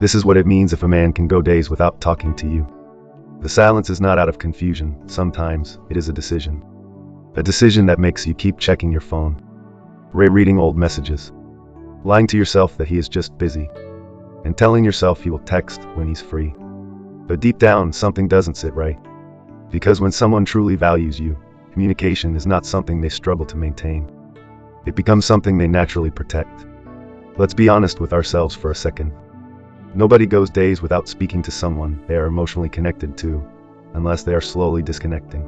This is what it means if a man can go days without talking to you. The silence is not out of confusion. Sometimes it is a decision. A decision that makes you keep checking your phone, rereading old messages, lying to yourself that he is just busy, and telling yourself he will text when he's free. But deep down, something doesn't sit right. Because when someone truly values you, communication is not something they struggle to maintain. It becomes something they naturally protect. Let's be honest with ourselves for a second. Nobody goes days without speaking to someone they are emotionally connected to, unless they are slowly disconnecting.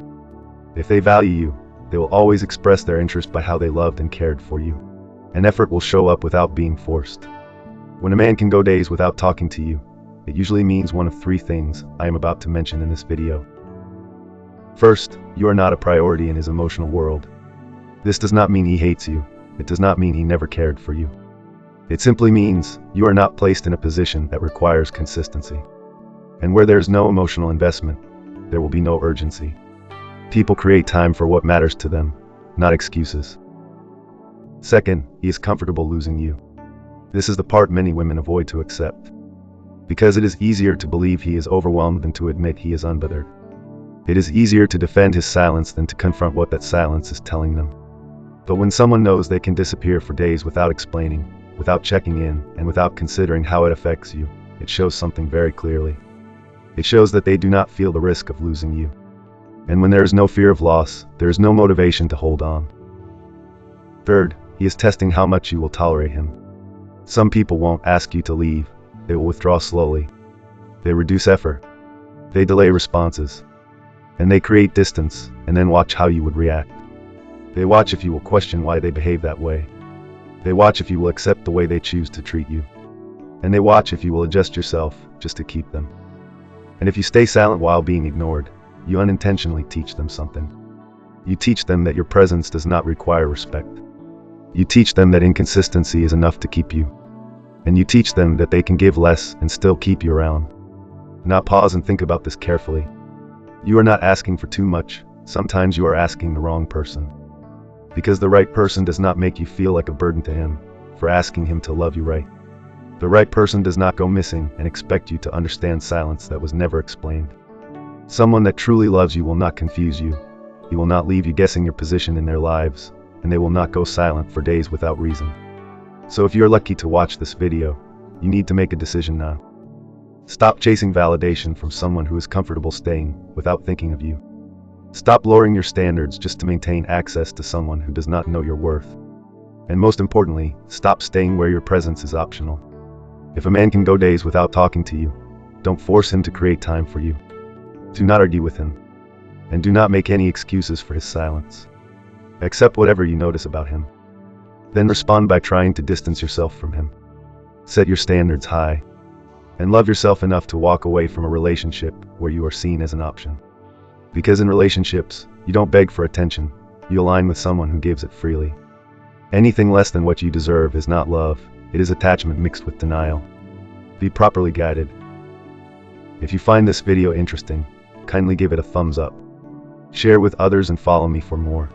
If they value you, they will always express their interest by how they loved and cared for you. And effort will show up without being forced. When a man can go days without talking to you, it usually means one of three things I am about to mention in this video. First, you are not a priority in his emotional world. This does not mean he hates you. It does not mean he never cared for you. It simply means you are not placed in a position that requires consistency. And where there is no emotional investment, there will be no urgency. People create time for what matters to them, not excuses. Second, he is comfortable losing you. This is the part many women avoid to accept. Because it is easier to believe he is overwhelmed than to admit he is unbothered. It is easier to defend his silence than to confront what that silence is telling them. But when someone knows they can disappear for days without explaining, without checking in, and without considering how it affects you, it shows something very clearly. It shows that they do not feel the risk of losing you. And when there is no fear of loss, there is no motivation to hold on. Third, he is testing how much you will tolerate him. Some people won't ask you to leave. They will withdraw slowly. They reduce effort. They delay responses. And they create distance, and then watch how you would react. They watch if you will question why they behave that way. They watch if you will accept the way they choose to treat you. And they watch if you will adjust yourself just to keep them. And if you stay silent while being ignored, you unintentionally teach them something. You teach them that your presence does not require respect. You teach them that inconsistency is enough to keep you. And you teach them that they can give less and still keep you around. Now pause and think about this carefully. You are not asking for too much. Sometimes you are asking the wrong person. Because the right person does not make you feel like a burden to him for asking him to love you right. The right person does not go missing and expect you to understand silence that was never explained. Someone that truly loves you will not confuse you. He will not leave you guessing your position in their lives, and they will not go silent for days without reason. So if you're lucky to watch this video, you need to make a decision now. Stop chasing validation from someone who is comfortable staying without thinking of you. Stop lowering your standards just to maintain access to someone who does not know your worth. And most importantly, stop staying where your presence is optional. If a man can go days without talking to you, don't force him to create time for you. Do not argue with him. And do not make any excuses for his silence. Accept whatever you notice about him. Then respond by trying to distance yourself from him. Set your standards high. And love yourself enough to walk away from a relationship where you are seen as an option. Because in relationships, you don't beg for attention, you align with someone who gives it freely. Anything less than what you deserve is not love, it is attachment mixed with denial. Be properly guided. If you find this video interesting, kindly give it a thumbs up. Share with others and follow me for more.